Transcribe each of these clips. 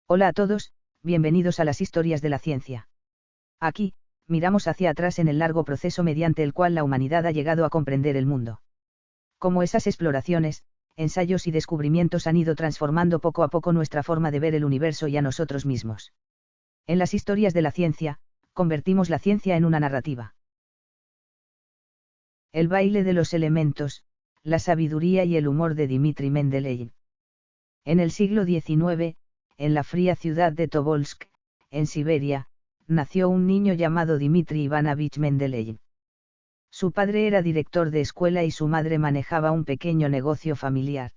Hola a todos, bienvenidos a las historias de la ciencia. Aquí, miramos hacia atrás en el largo proceso mediante el cual la humanidad ha llegado a comprender el mundo. Cómo esas exploraciones, ensayos y descubrimientos han ido transformando poco a poco nuestra forma de ver el universo y a nosotros mismos. En las historias de la ciencia, convertimos la ciencia en una narrativa. El baile de los elementos, la sabiduría y el humor de Dmitri Mendeleev. En el siglo XIX, en la fría ciudad de Tobolsk, en Siberia, nació un niño llamado Dmitri Ivanovich Mendeleev. Su padre era director de escuela y su madre manejaba un pequeño negocio familiar.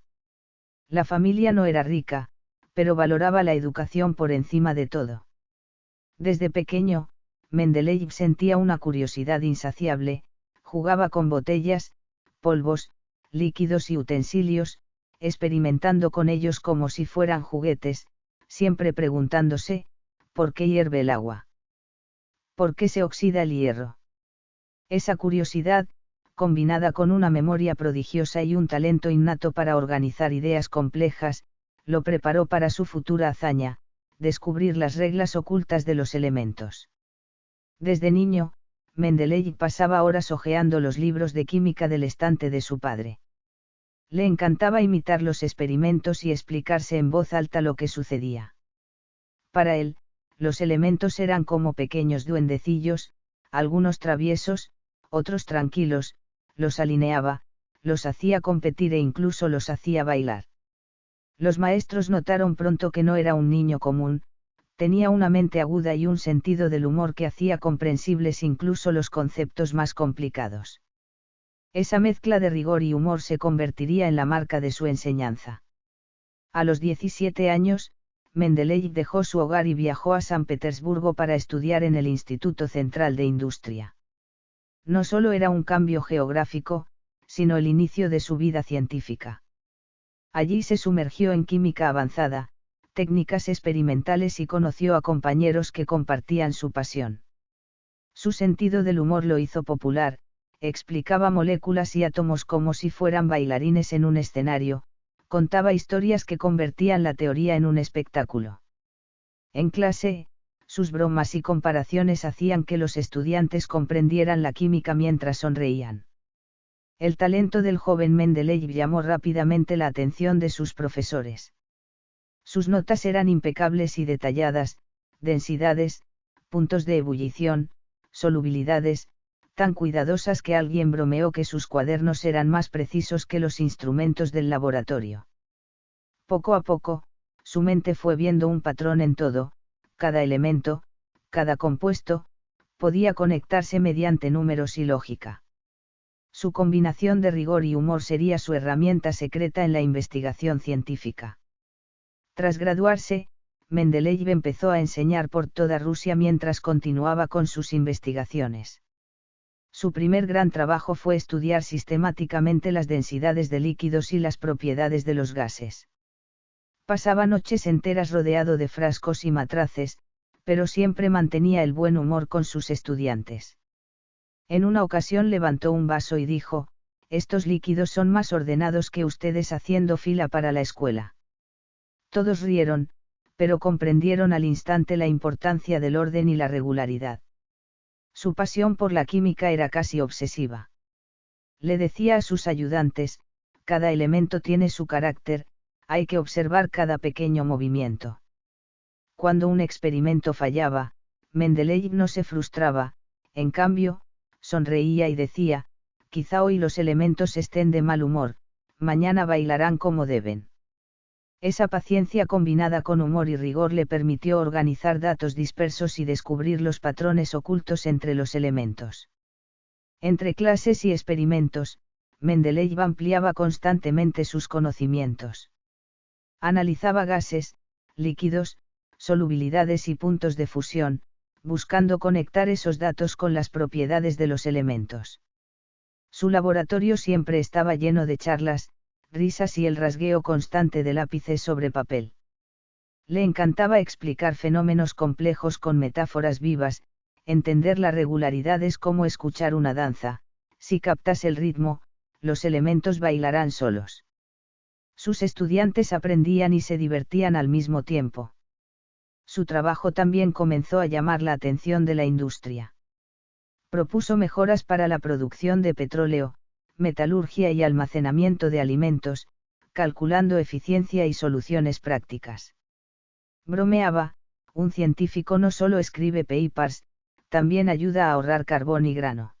La familia no era rica, pero valoraba la educación por encima de todo. Desde pequeño, Mendeleev sentía una curiosidad insaciable, jugaba con botellas, polvos, líquidos y utensilios, experimentando con ellos como si fueran juguetes, siempre preguntándose, ¿por qué hierve el agua? ¿Por qué se oxida el hierro? Esa curiosidad, combinada con una memoria prodigiosa y un talento innato para organizar ideas complejas, lo preparó para su futura hazaña, descubrir las reglas ocultas de los elementos. Desde niño, Mendeleev pasaba horas hojeando los libros de química del estante de su padre. Le encantaba imitar los experimentos y explicarse en voz alta lo que sucedía. Para él, los elementos eran como pequeños duendecillos, algunos traviesos, otros tranquilos, los alineaba, los hacía competir e incluso los hacía bailar. Los maestros notaron pronto que no era un niño común, tenía una mente aguda y un sentido del humor que hacía comprensibles incluso los conceptos más complicados. Esa mezcla de rigor y humor se convertiría en la marca de su enseñanza. A los 17 años, Mendeleev dejó su hogar y viajó a San Petersburgo para estudiar en el Instituto Central de Industria. No solo era un cambio geográfico, sino el inicio de su vida científica. Allí se sumergió en química avanzada, técnicas experimentales y conoció a compañeros que compartían su pasión. Su sentido del humor lo hizo popular, explicaba moléculas y átomos como si fueran bailarines en un escenario, contaba historias que convertían la teoría en un espectáculo. En clase, sus bromas y comparaciones hacían que los estudiantes comprendieran la química mientras sonreían. El talento del joven Mendeleev llamó rápidamente la atención de sus profesores. Sus notas eran impecables y detalladas, densidades, puntos de ebullición, solubilidades, tan cuidadosas que alguien bromeó que sus cuadernos eran más precisos que los instrumentos del laboratorio. Poco a poco, su mente fue viendo un patrón en todo, cada elemento, cada compuesto, podía conectarse mediante números y lógica. Su combinación de rigor y humor sería su herramienta secreta en la investigación científica. Tras graduarse, Mendeleev empezó a enseñar por toda Rusia mientras continuaba con sus investigaciones. Su primer gran trabajo fue estudiar sistemáticamente las densidades de líquidos y las propiedades de los gases. Pasaba noches enteras rodeado de frascos y matraces, pero siempre mantenía el buen humor con sus estudiantes. En una ocasión levantó un vaso y dijo, «Estos líquidos son más ordenados que ustedes haciendo fila para la escuela». Todos rieron, pero comprendieron al instante la importancia del orden y la regularidad. Su pasión por la química era casi obsesiva. Le decía a sus ayudantes, cada elemento tiene su carácter, hay que observar cada pequeño movimiento. Cuando un experimento fallaba, Mendeleev no se frustraba, en cambio, sonreía y decía, quizá hoy los elementos estén de mal humor, mañana bailarán como deben. Esa paciencia combinada con humor y rigor le permitió organizar datos dispersos y descubrir los patrones ocultos entre los elementos. Entre clases y experimentos, Mendeleev ampliaba constantemente sus conocimientos. Analizaba gases, líquidos, solubilidades y puntos de fusión, buscando conectar esos datos con las propiedades de los elementos. Su laboratorio siempre estaba lleno de charlas, risas y el rasgueo constante de lápices sobre papel. Le encantaba explicar fenómenos complejos con metáforas vivas, entender la regularidad es como escuchar una danza, si captas el ritmo, los elementos bailarán solos. Sus estudiantes aprendían y se divertían al mismo tiempo. Su trabajo también comenzó a llamar la atención de la industria. Propuso mejoras para la producción de petróleo, metalurgia y almacenamiento de alimentos, calculando eficiencia y soluciones prácticas. Bromeaba, un científico no solo escribe papers, también ayuda a ahorrar carbón y grano.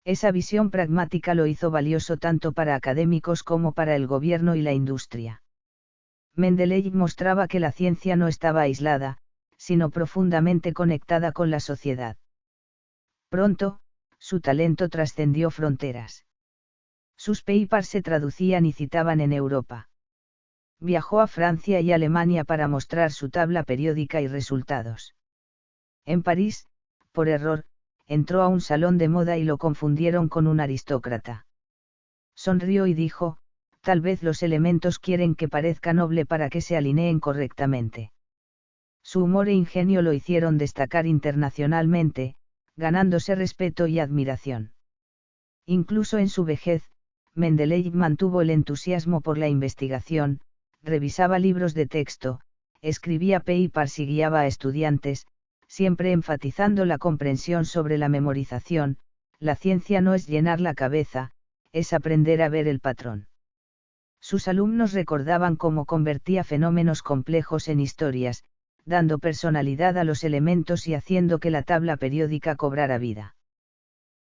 Esa visión pragmática lo hizo valioso tanto para académicos como para el gobierno y la industria. Mendeleev mostraba que la ciencia no estaba aislada, sino profundamente conectada con la sociedad. Pronto, su talento trascendió fronteras. Sus papers se traducían y citaban en Europa. Viajó a Francia y Alemania para mostrar su tabla periódica y resultados. En París, por error, entró a un salón de moda y lo confundieron con un aristócrata. Sonrió y dijo, tal vez los elementos quieren que parezca noble para que se alineen correctamente. Su humor e ingenio lo hicieron destacar internacionalmente, ganándose respeto y admiración. Incluso en su vejez, Mendeleev mantuvo el entusiasmo por la investigación, revisaba libros de texto, escribía papers y guiaba a estudiantes, siempre enfatizando la comprensión sobre la memorización. La ciencia no es llenar la cabeza, es aprender a ver el patrón. Sus alumnos recordaban cómo convertía fenómenos complejos en historias, dando personalidad a los elementos y haciendo que la tabla periódica cobrara vida.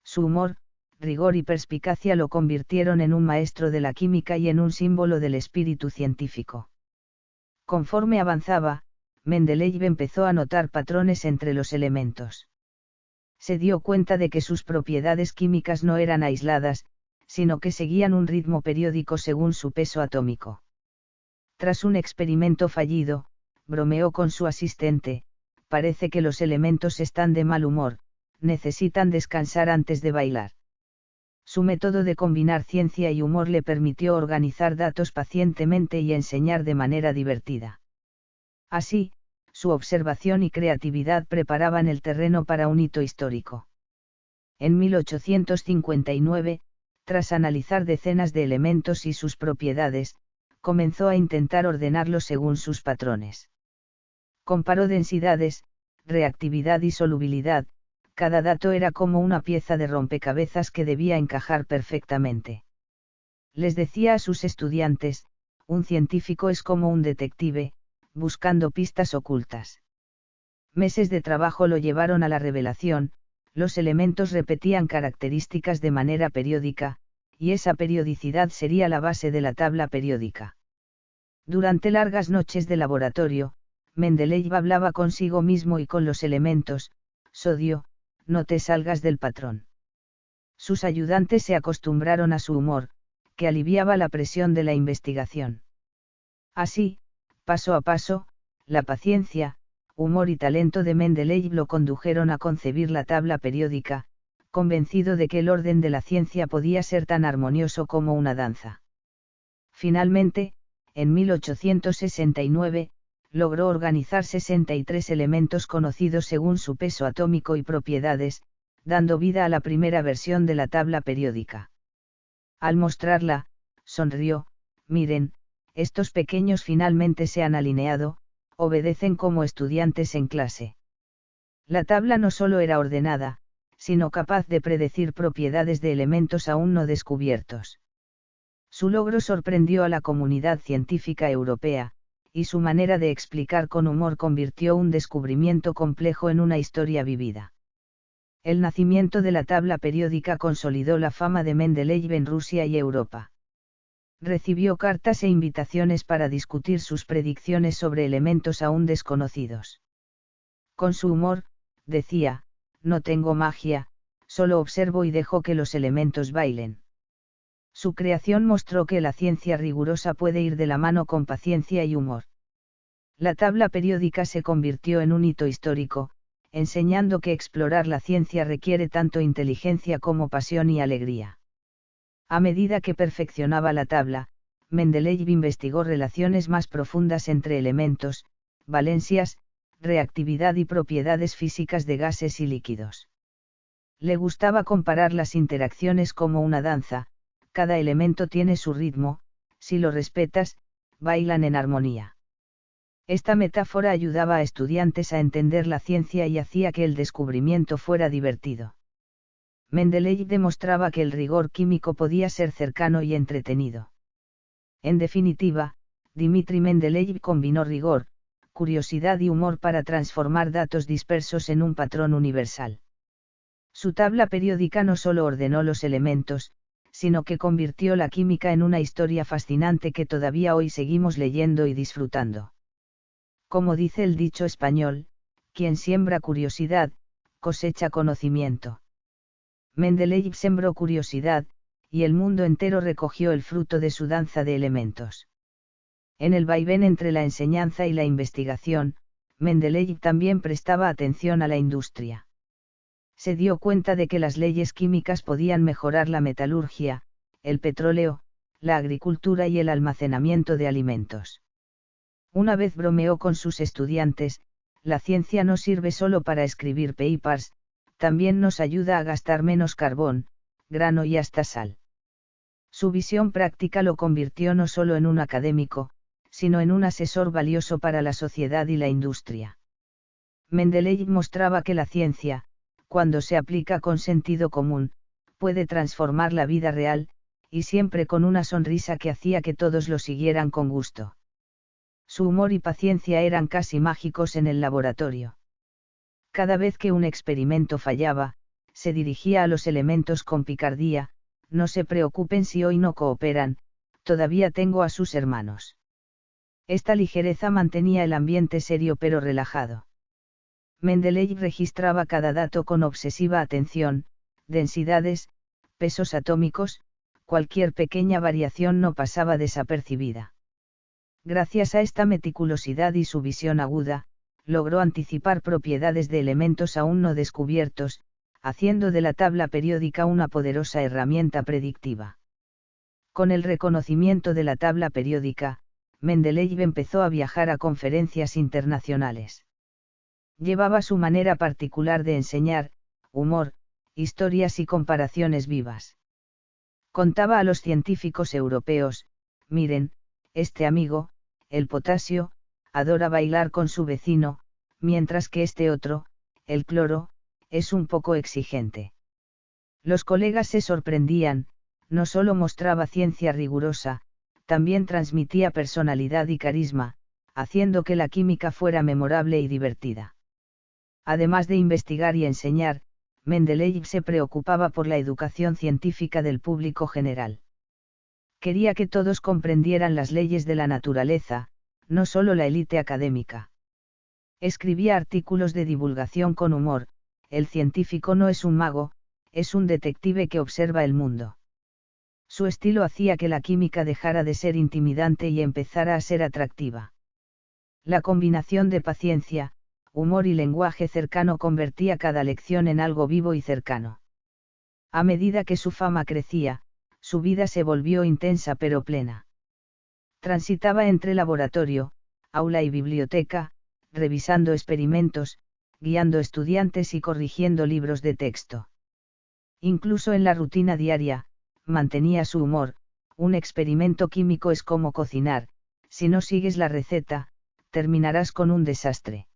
Su humor, rigor y perspicacia lo convirtieron en un maestro de la química y en un símbolo del espíritu científico. Conforme avanzaba, Mendeleev empezó a notar patrones entre los elementos. Se dio cuenta de que sus propiedades químicas no eran aisladas, sino que seguían un ritmo periódico según su peso atómico. Tras un experimento fallido, bromeó con su asistente, parece que los elementos están de mal humor, necesitan descansar antes de bailar. Su método de combinar ciencia y humor le permitió organizar datos pacientemente y enseñar de manera divertida. Así, su observación y creatividad preparaban el terreno para un hito histórico. En 1859, tras analizar decenas de elementos y sus propiedades, comenzó a intentar ordenarlos según sus patrones. Comparó densidades, reactividad y solubilidad, cada dato era como una pieza de rompecabezas que debía encajar perfectamente. Les decía a sus estudiantes, un científico es como un detective, buscando pistas ocultas. Meses de trabajo lo llevaron a la revelación, los elementos repetían características de manera periódica, y esa periodicidad sería la base de la tabla periódica. Durante largas noches de laboratorio, Mendeleev hablaba consigo mismo y con los elementos, sodio, no te salgas del patrón. Sus ayudantes se acostumbraron a su humor, que aliviaba la presión de la investigación. Así, paso a paso, la paciencia, humor y talento de Mendeleev lo condujeron a concebir la tabla periódica, convencido de que el orden de la ciencia podía ser tan armonioso como una danza. Finalmente, en 1869, logró organizar 63 elementos conocidos según su peso atómico y propiedades, dando vida a la primera versión de la tabla periódica. Al mostrarla, sonrió, miren, estos pequeños finalmente se han alineado, obedecen como estudiantes en clase. La tabla no solo era ordenada, sino capaz de predecir propiedades de elementos aún no descubiertos. Su logro sorprendió a la comunidad científica europea, y su manera de explicar con humor convirtió un descubrimiento complejo en una historia vivida. El nacimiento de la tabla periódica consolidó la fama de Mendeleev en Rusia y Europa. Recibió cartas e invitaciones para discutir sus predicciones sobre elementos aún desconocidos. Con su humor, decía, no tengo magia, solo observo y dejo que los elementos bailen. Su creación mostró que la ciencia rigurosa puede ir de la mano con paciencia y humor. La tabla periódica se convirtió en un hito histórico, enseñando que explorar la ciencia requiere tanto inteligencia como pasión y alegría. A medida que perfeccionaba la tabla, Mendeleev investigó relaciones más profundas entre elementos, valencias, reactividad y propiedades físicas de gases y líquidos. Le gustaba comparar las interacciones como una danza, cada elemento tiene su ritmo, si lo respetas, bailan en armonía. Esta metáfora ayudaba a estudiantes a entender la ciencia y hacía que el descubrimiento fuera divertido. Mendeleev demostraba que el rigor químico podía ser cercano y entretenido. En definitiva, Dmitri Mendeleev combinó rigor, curiosidad y humor para transformar datos dispersos en un patrón universal. Su tabla periódica no solo ordenó los elementos, sino que convirtió la química en una historia fascinante que todavía hoy seguimos leyendo y disfrutando. Como dice el dicho español, quien siembra curiosidad, cosecha conocimiento. Mendeleev sembró curiosidad, y el mundo entero recogió el fruto de su danza de elementos. En el vaivén entre la enseñanza y la investigación, Mendeleev también prestaba atención a la industria. Se dio cuenta de que las leyes químicas podían mejorar la metalurgia, el petróleo, la agricultura y el almacenamiento de alimentos. Una vez bromeó con sus estudiantes, la ciencia no sirve solo para escribir papers, también nos ayuda a gastar menos carbón, grano y hasta sal. Su visión práctica lo convirtió no solo en un académico, sino en un asesor valioso para la sociedad y la industria. Mendeleev mostraba que la ciencia, cuando se aplica con sentido común, puede transformar la vida real, y siempre con una sonrisa que hacía que todos lo siguieran con gusto. Su humor y paciencia eran casi mágicos en el laboratorio. Cada vez que un experimento fallaba, se dirigía a los elementos con picardía: no se preocupen si hoy no cooperan, todavía tengo a sus hermanos. Esta ligereza mantenía el ambiente serio pero relajado. Mendeleev registraba cada dato con obsesiva atención: densidades, pesos atómicos, cualquier pequeña variación no pasaba desapercibida. Gracias a esta meticulosidad y su visión aguda, logró anticipar propiedades de elementos aún no descubiertos, haciendo de la tabla periódica una poderosa herramienta predictiva. Con el reconocimiento de la tabla periódica, Mendeleev empezó a viajar a conferencias internacionales. Llevaba su manera particular de enseñar, humor, historias y comparaciones vivas. Contaba a los científicos europeos: miren, este amigo, el potasio, adora bailar con su vecino, mientras que este otro, el cloro, es un poco exigente. Los colegas se sorprendían: no solo mostraba ciencia rigurosa, también transmitía personalidad y carisma, haciendo que la química fuera memorable y divertida. Además de investigar y enseñar, Mendeleev se preocupaba por la educación científica del público general. Quería que todos comprendieran las leyes de la naturaleza, no solo la élite académica. Escribía artículos de divulgación con humor: el científico no es un mago, es un detective que observa el mundo. Su estilo hacía que la química dejara de ser intimidante y empezara a ser atractiva. La combinación de paciencia, humor y lenguaje cercano convertía cada lección en algo vivo y cercano. A medida que su fama crecía, su vida se volvió intensa pero plena. Transitaba entre laboratorio, aula y biblioteca, revisando experimentos, guiando estudiantes y corrigiendo libros de texto. Incluso en la rutina diaria, mantenía su humor: un experimento químico es como cocinar, si no sigues la receta, terminarás con un desastre.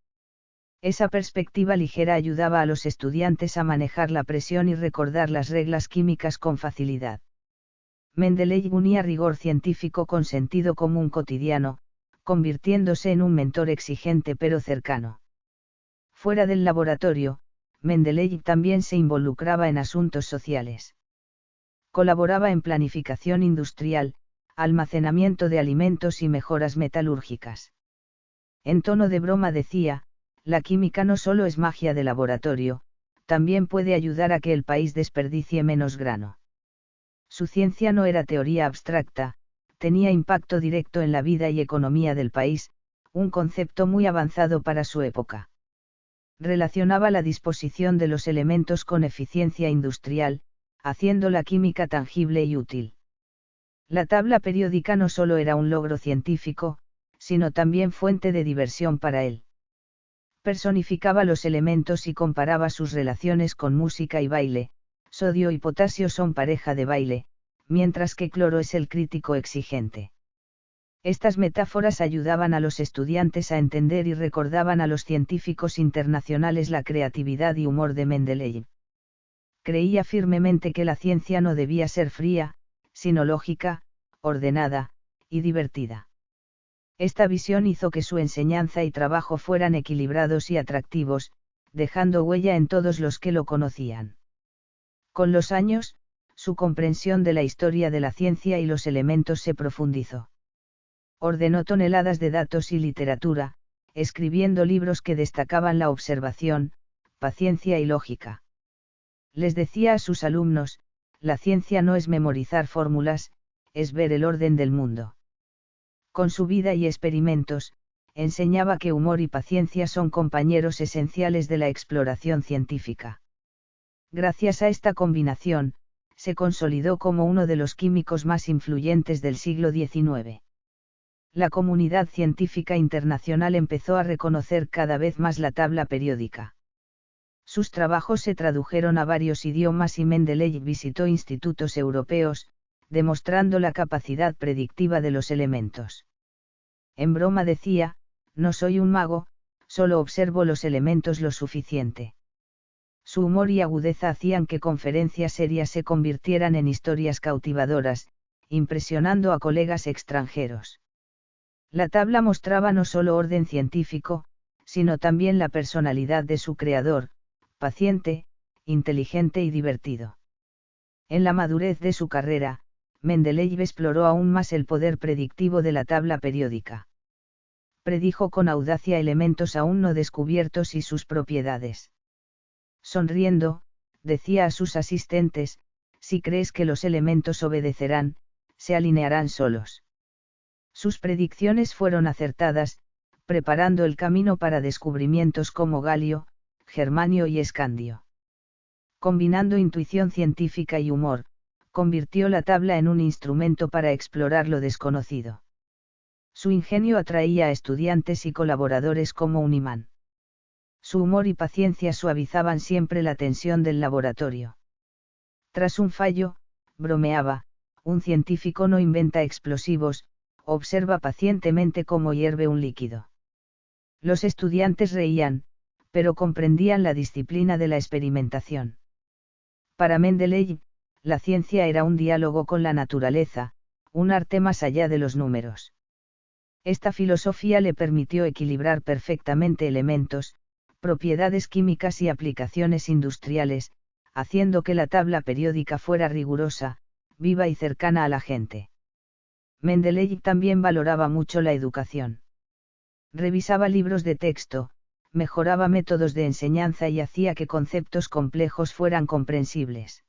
Esa perspectiva ligera ayudaba a los estudiantes a manejar la presión y recordar las reglas químicas con facilidad. Mendeleev unía rigor científico con sentido común cotidiano, convirtiéndose en un mentor exigente pero cercano. Fuera del laboratorio, Mendeleev también se involucraba en asuntos sociales. Colaboraba en planificación industrial, almacenamiento de alimentos y mejoras metalúrgicas. En tono de broma decía: la química no solo es magia de laboratorio, también puede ayudar a que el país desperdicie menos grano. Su ciencia no era teoría abstracta, tenía impacto directo en la vida y economía del país, un concepto muy avanzado para su época. Relacionaba la disposición de los elementos con eficiencia industrial, haciendo la química tangible y útil. La tabla periódica no solo era un logro científico, sino también fuente de diversión para él. Personificaba los elementos y comparaba sus relaciones con música y baile: sodio y potasio son pareja de baile, mientras que cloro es el crítico exigente. Estas metáforas ayudaban a los estudiantes a entender y recordaban a los científicos internacionales la creatividad y humor de Mendeleev. Creía firmemente que la ciencia no debía ser fría, sino lógica, ordenada, y divertida. Esta visión hizo que su enseñanza y trabajo fueran equilibrados y atractivos, dejando huella en todos los que lo conocían. Con los años, su comprensión de la historia de la ciencia y los elementos se profundizó. Ordenó toneladas de datos y literatura, escribiendo libros que destacaban la observación, paciencia y lógica. Les decía a sus alumnos, la ciencia no es memorizar fórmulas, es ver el orden del mundo. Con su vida y experimentos, enseñaba que humor y paciencia son compañeros esenciales de la exploración científica. Gracias a esta combinación, se consolidó como uno de los químicos más influyentes del siglo XIX. La comunidad científica internacional empezó a reconocer cada vez más la tabla periódica. Sus trabajos se tradujeron a varios idiomas y Mendeleev visitó institutos europeos, demostrando la capacidad predictiva de los elementos. En broma decía, no soy un mago, solo observo los elementos lo suficiente. Su humor y agudeza hacían que conferencias serias se convirtieran en historias cautivadoras, impresionando a colegas extranjeros. La tabla mostraba no solo orden científico, sino también la personalidad de su creador, paciente, inteligente y divertido. En la madurez de su carrera, Mendeleev exploró aún más el poder predictivo de la tabla periódica. Predijo con audacia elementos aún no descubiertos y sus propiedades. Sonriendo, decía a sus asistentes, si crees que los elementos obedecerán, se alinearán solos. Sus predicciones fueron acertadas, preparando el camino para descubrimientos como galio, germanio y escandio. Combinando intuición científica y humor, convirtió la tabla en un instrumento para explorar lo desconocido. Su ingenio atraía a estudiantes y colaboradores como un imán. Su humor y paciencia suavizaban siempre la tensión del laboratorio. Tras un fallo, bromeaba, un científico no inventa explosivos, observa pacientemente cómo hierve un líquido. Los estudiantes reían, pero comprendían la disciplina de la experimentación. Para Mendeleev, la ciencia era un diálogo con la naturaleza, un arte más allá de los números. Esta filosofía le permitió equilibrar perfectamente elementos, propiedades químicas y aplicaciones industriales, haciendo que la tabla periódica fuera rigurosa, viva y cercana a la gente. Mendeleev también valoraba mucho la educación. Revisaba libros de texto, mejoraba métodos de enseñanza y hacía que conceptos complejos fueran comprensibles.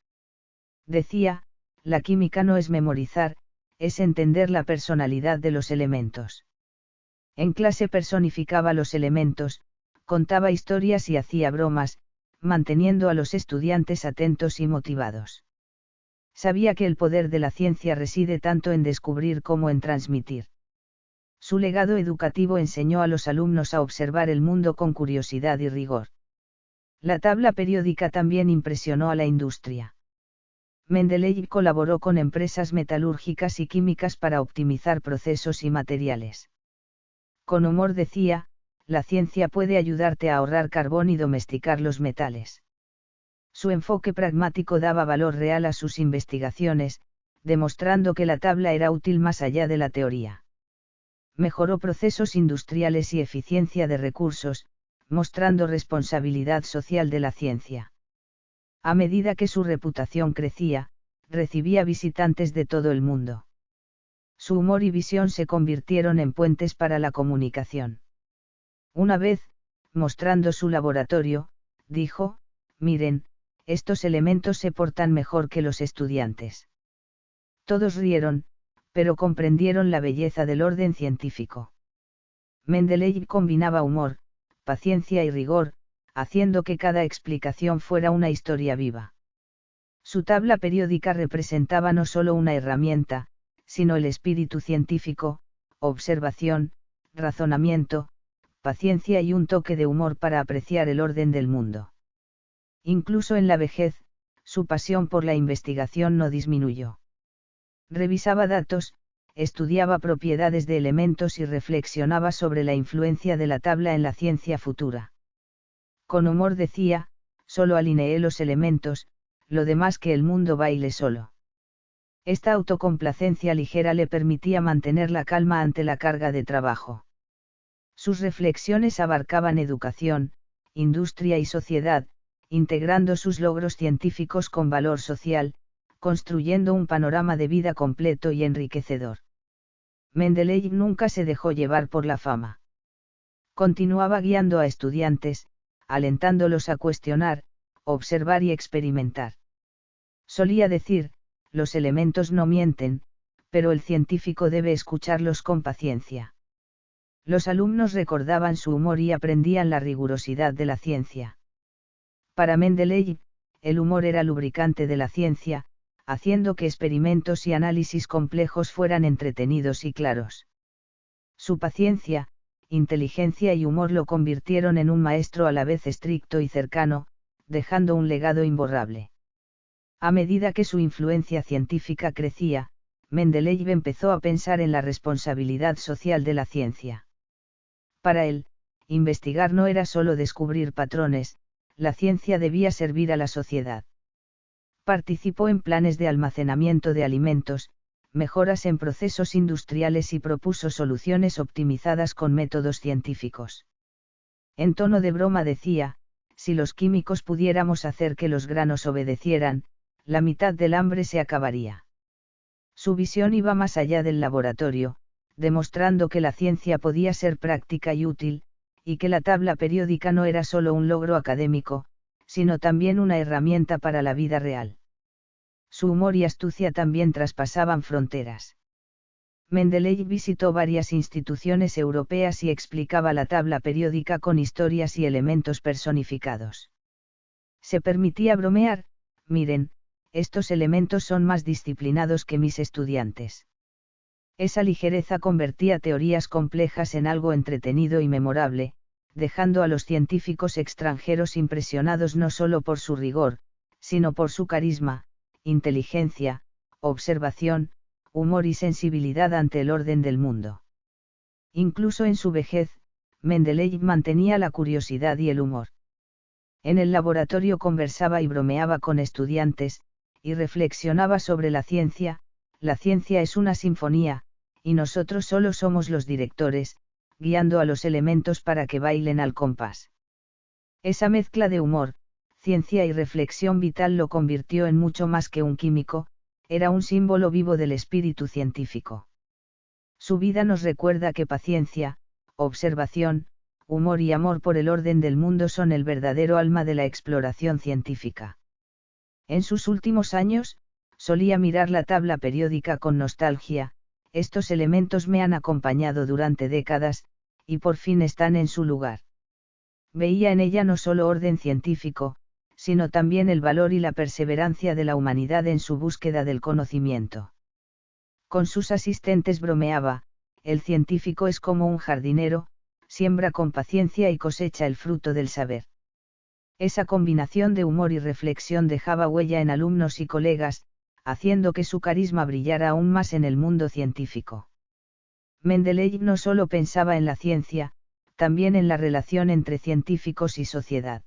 Decía, la química no es memorizar, es entender la personalidad de los elementos. En clase personificaba los elementos, contaba historias y hacía bromas, manteniendo a los estudiantes atentos y motivados. Sabía que el poder de la ciencia reside tanto en descubrir como en transmitir. Su legado educativo enseñó a los alumnos a observar el mundo con curiosidad y rigor. La tabla periódica también impresionó a la industria. Mendeleev colaboró con empresas metalúrgicas y químicas para optimizar procesos y materiales. Con humor decía, la ciencia puede ayudarte a ahorrar carbón y domesticar los metales. Su enfoque pragmático daba valor real a sus investigaciones, demostrando que la tabla era útil más allá de la teoría. Mejoró procesos industriales y eficiencia de recursos, mostrando responsabilidad social de la ciencia. A medida que su reputación crecía, recibía visitantes de todo el mundo. Su humor y visión se convirtieron en puentes para la comunicación. Una vez, mostrando su laboratorio, dijo, miren, estos elementos se portan mejor que los estudiantes. Todos rieron, pero comprendieron la belleza del orden científico. Mendeleev combinaba humor, paciencia y rigor, haciendo que cada explicación fuera una historia viva. Su tabla periódica representaba no solo una herramienta, sino el espíritu científico, observación, razonamiento, paciencia y un toque de humor para apreciar el orden del mundo. Incluso en la vejez, su pasión por la investigación no disminuyó. Revisaba datos, estudiaba propiedades de elementos y reflexionaba sobre la influencia de la tabla en la ciencia futura. Con humor decía, solo alineé los elementos, lo demás que el mundo baile solo. Esta autocomplacencia ligera le permitía mantener la calma ante la carga de trabajo. Sus reflexiones abarcaban educación, industria y sociedad, integrando sus logros científicos con valor social, construyendo un panorama de vida completo y enriquecedor. Mendeleev nunca se dejó llevar por la fama. Continuaba guiando a estudiantes, alentándolos a cuestionar, observar y experimentar. Solía decir, los elementos no mienten, pero el científico debe escucharlos con paciencia. Los alumnos recordaban su humor y aprendían la rigurosidad de la ciencia. Para Mendeleev, el humor era lubricante de la ciencia, haciendo que experimentos y análisis complejos fueran entretenidos y claros. Su paciencia, inteligencia y humor lo convirtieron en un maestro a la vez estricto y cercano, dejando un legado imborrable. A medida que su influencia científica crecía, Mendeleev empezó a pensar en la responsabilidad social de la ciencia. Para él, investigar no era solo descubrir patrones, la ciencia debía servir a la sociedad. Participó en planes de almacenamiento de alimentos, mejoras en procesos industriales y propuso soluciones optimizadas con métodos científicos. En tono de broma decía, si los químicos pudiéramos hacer que los granos obedecieran, la mitad del hambre se acabaría. Su visión iba más allá del laboratorio, demostrando que la ciencia podía ser práctica y útil, y que la tabla periódica no era solo un logro académico, sino también una herramienta para la vida real. Su humor y astucia también traspasaban fronteras. Mendeleev visitó varias instituciones europeas y explicaba la tabla periódica con historias y elementos personificados. Se permitía bromear, miren, estos elementos son más disciplinados que mis estudiantes. Esa ligereza convertía teorías complejas en algo entretenido y memorable, dejando a los científicos extranjeros impresionados no solo por su rigor, sino por su carisma, inteligencia, observación, humor y sensibilidad ante el orden del mundo. Incluso en su vejez, Mendeleev mantenía la curiosidad y el humor. En el laboratorio conversaba y bromeaba con estudiantes, y reflexionaba sobre la ciencia es una sinfonía, y nosotros solo somos los directores, guiando a los elementos para que bailen al compás. Esa mezcla de humor, ciencia y reflexión vital lo convirtió en mucho más que un químico, era un símbolo vivo del espíritu científico. Su vida nos recuerda que paciencia, observación, humor y amor por el orden del mundo son el verdadero alma de la exploración científica. En sus últimos años, solía mirar la tabla periódica con nostalgia, estos elementos me han acompañado durante décadas, y por fin están en su lugar. Veía en ella no solo orden científico, sino también el valor y la perseverancia de la humanidad en su búsqueda del conocimiento. Con sus asistentes bromeaba, el científico es como un jardinero, siembra con paciencia y cosecha el fruto del saber. Esa combinación de humor y reflexión dejaba huella en alumnos y colegas, haciendo que su carisma brillara aún más en el mundo científico. Mendeleev no solo pensaba en la ciencia, también en la relación entre científicos y sociedad.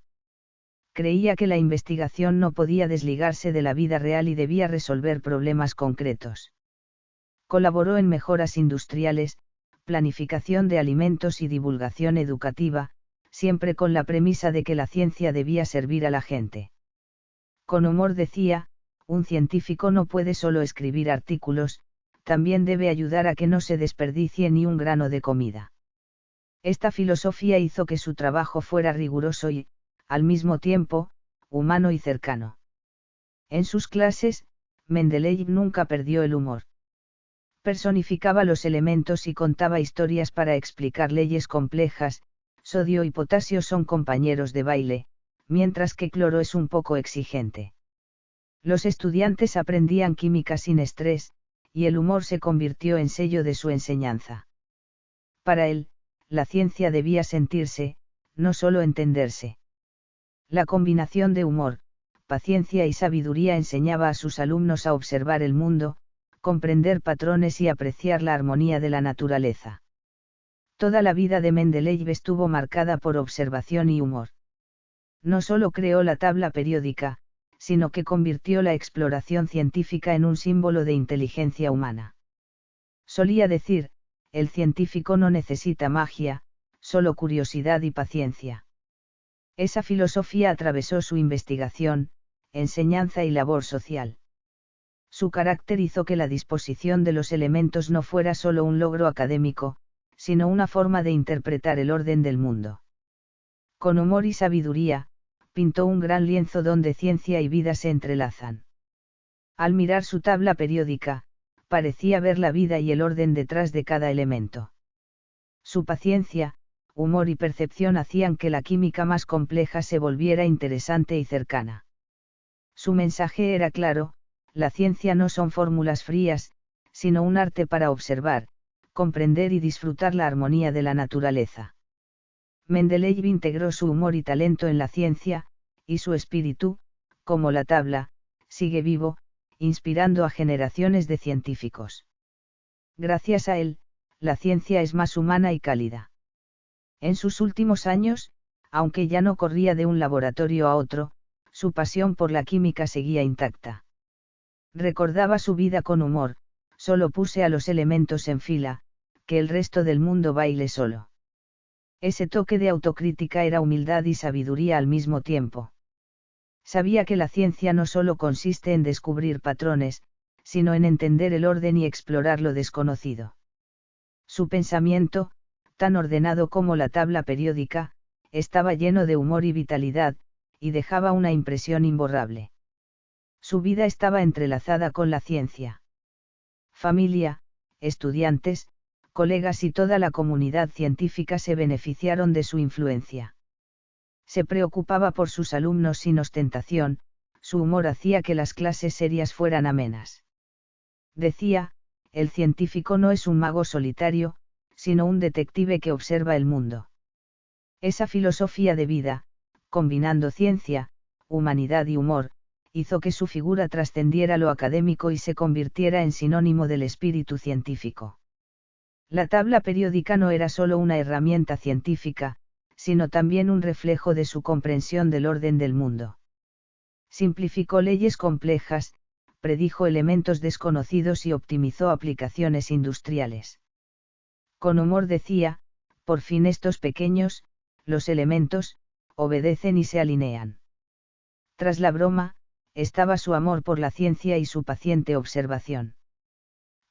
Creía que la investigación no podía desligarse de la vida real y debía resolver problemas concretos. Colaboró en mejoras industriales, planificación de alimentos y divulgación educativa, siempre con la premisa de que la ciencia debía servir a la gente. Con humor decía, un científico no puede solo escribir artículos, también debe ayudar a que no se desperdicie ni un grano de comida. Esta filosofía hizo que su trabajo fuera riguroso y, al mismo tiempo, humano y cercano. En sus clases, Mendeleev nunca perdió el humor. Personificaba los elementos y contaba historias para explicar leyes complejas, sodio y potasio son compañeros de baile, mientras que cloro es un poco exigente. Los estudiantes aprendían química sin estrés, y el humor se convirtió en sello de su enseñanza. Para él, la ciencia debía sentirse, no solo entenderse. La combinación de humor, paciencia y sabiduría enseñaba a sus alumnos a observar el mundo, comprender patrones y apreciar la armonía de la naturaleza. Toda la vida de Mendeleev estuvo marcada por observación y humor. No solo creó la tabla periódica, sino que convirtió la exploración científica en un símbolo de inteligencia humana. Solía decir, el científico no necesita magia, solo curiosidad y paciencia. Esa filosofía atravesó su investigación, enseñanza y labor social. Su carácter hizo que la disposición de los elementos no fuera solo un logro académico, sino una forma de interpretar el orden del mundo. Con humor y sabiduría, pintó un gran lienzo donde ciencia y vida se entrelazan. Al mirar su tabla periódica, parecía ver la vida y el orden detrás de cada elemento. Su paciencia, humor y percepción hacían que la química más compleja se volviera interesante y cercana. Su mensaje era claro: la ciencia no son fórmulas frías, sino un arte para observar, comprender y disfrutar la armonía de la naturaleza. Mendeleev integró su humor y talento en la ciencia, y su espíritu, como la tabla, sigue vivo, inspirando a generaciones de científicos. Gracias a él, la ciencia es más humana y cálida. En sus últimos años, aunque ya no corría de un laboratorio a otro, su pasión por la química seguía intacta. Recordaba su vida con humor: solo puse a los elementos en fila, que el resto del mundo baile solo. Ese toque de autocrítica era humildad y sabiduría al mismo tiempo. Sabía que la ciencia no solo consiste en descubrir patrones, sino en entender el orden y explorar lo desconocido. Su pensamiento, tan ordenado como la tabla periódica, estaba lleno de humor y vitalidad, y dejaba una impresión imborrable. Su vida estaba entrelazada con la ciencia. Familia, estudiantes, colegas y toda la comunidad científica se beneficiaron de su influencia. Se preocupaba por sus alumnos sin ostentación, su humor hacía que las clases serias fueran amenas. Decía, el científico no es un mago solitario, sino un detective que observa el mundo. Esa filosofía de vida, combinando ciencia, humanidad y humor, hizo que su figura trascendiera lo académico y se convirtiera en sinónimo del espíritu científico. La tabla periódica no era solo una herramienta científica, sino también un reflejo de su comprensión del orden del mundo. Simplificó leyes complejas, predijo elementos desconocidos y optimizó aplicaciones industriales. Con humor decía, por fin estos pequeños, los elementos, obedecen y se alinean. Tras la broma, estaba su amor por la ciencia y su paciente observación.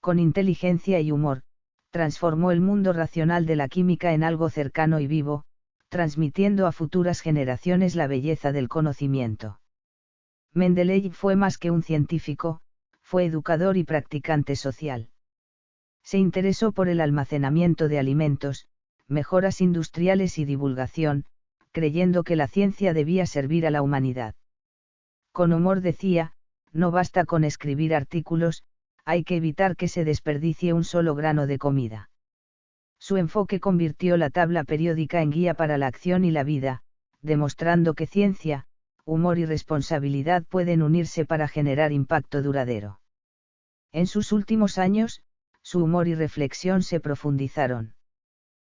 Con inteligencia y humor, transformó el mundo racional de la química en algo cercano y vivo, transmitiendo a futuras generaciones la belleza del conocimiento. Mendeleev fue más que un científico, fue educador y practicante social. Se interesó por el almacenamiento de alimentos, mejoras industriales y divulgación, creyendo que la ciencia debía servir a la humanidad. Con humor decía, no basta con escribir artículos, hay que evitar que se desperdicie un solo grano de comida. Su enfoque convirtió la tabla periódica en guía para la acción y la vida, demostrando que ciencia, humor y responsabilidad pueden unirse para generar impacto duradero. En sus últimos años, su humor y reflexión se profundizaron.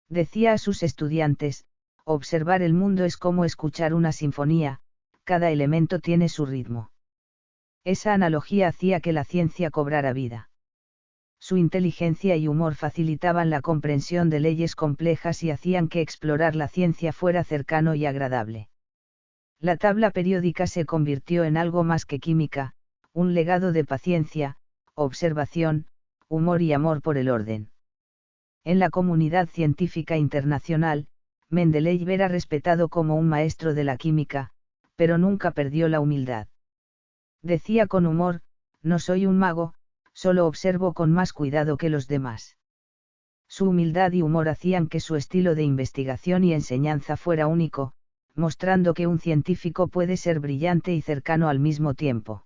Decía a sus estudiantes, observar el mundo es como escuchar una sinfonía, cada elemento tiene su ritmo. Esa analogía hacía que la ciencia cobrara vida. Su inteligencia y humor facilitaban la comprensión de leyes complejas y hacían que explorar la ciencia fuera cercano y agradable. La tabla periódica se convirtió en algo más que química, un legado de paciencia, observación, humor y amor por el orden. En la comunidad científica internacional, Mendeleev era respetado como un maestro de la química, pero nunca perdió la humildad. Decía con humor, no soy un mago, solo observo con más cuidado que los demás. Su humildad y humor hacían que su estilo de investigación y enseñanza fuera único, mostrando que un científico puede ser brillante y cercano al mismo tiempo.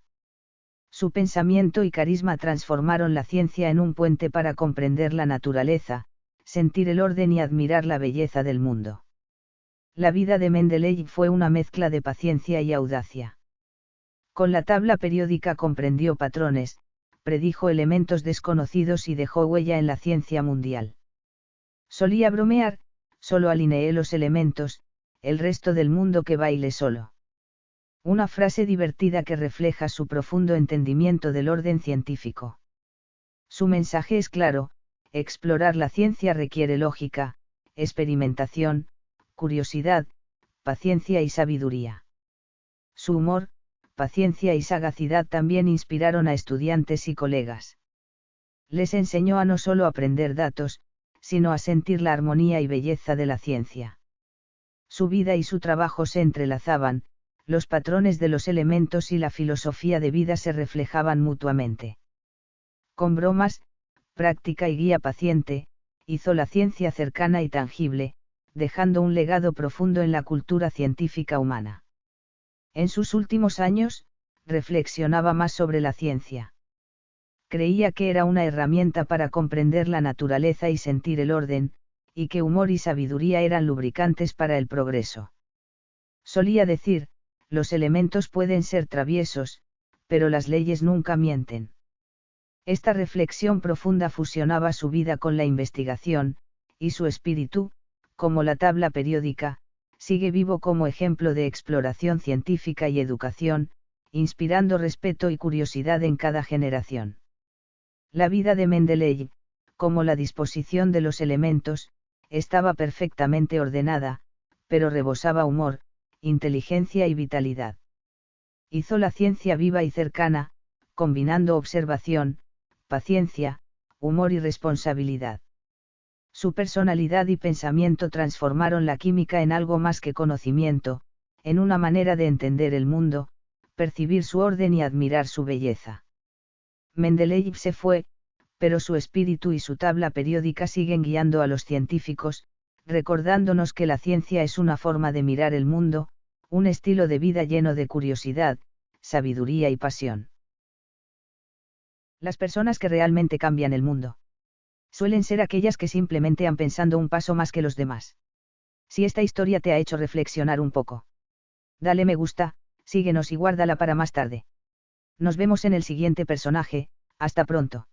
Su pensamiento y carisma transformaron la ciencia en un puente para comprender la naturaleza, sentir el orden y admirar la belleza del mundo. La vida de Mendeleev fue una mezcla de paciencia y audacia. Con la tabla periódica comprendió patrones, predijo elementos desconocidos y dejó huella en la ciencia mundial. Solía bromear: solo alineé los elementos, el resto del mundo que baile solo. Una frase divertida que refleja su profundo entendimiento del orden científico. Su mensaje es claro: explorar la ciencia requiere lógica, experimentación, curiosidad, paciencia y sabiduría. Su humor, paciencia y sagacidad también inspiraron a estudiantes y colegas. Les enseñó a no solo aprender datos, sino a sentir la armonía y belleza de la ciencia. Su vida y su trabajo se entrelazaban, los patrones de los elementos y la filosofía de vida se reflejaban mutuamente. Con bromas, práctica y guía paciente, hizo la ciencia cercana y tangible, dejando un legado profundo en la cultura científica humana. En sus últimos años, reflexionaba más sobre la ciencia. Creía que era una herramienta para comprender la naturaleza y sentir el orden, y que humor y sabiduría eran lubricantes para el progreso. Solía decir: los elementos pueden ser traviesos, pero las leyes nunca mienten. Esta reflexión profunda fusionaba su vida con la investigación, y su espíritu, como la tabla periódica, sigue vivo como ejemplo de exploración científica y educación, inspirando respeto y curiosidad en cada generación. La vida de Mendeleev, como la disposición de los elementos, estaba perfectamente ordenada, pero rebosaba humor, inteligencia y vitalidad. Hizo la ciencia viva y cercana, combinando observación, paciencia, humor y responsabilidad. Su personalidad y pensamiento transformaron la química en algo más que conocimiento, en una manera de entender el mundo, percibir su orden y admirar su belleza. Mendeleev se fue, pero su espíritu y su tabla periódica siguen guiando a los científicos, recordándonos que la ciencia es una forma de mirar el mundo, un estilo de vida lleno de curiosidad, sabiduría y pasión. Las personas que realmente cambian el mundo suelen ser aquellas que simplemente han pensado un paso más que los demás. Si esta historia te ha hecho reflexionar un poco, dale me gusta, síguenos y guárdala para más tarde. Nos vemos en el siguiente personaje. Hasta pronto.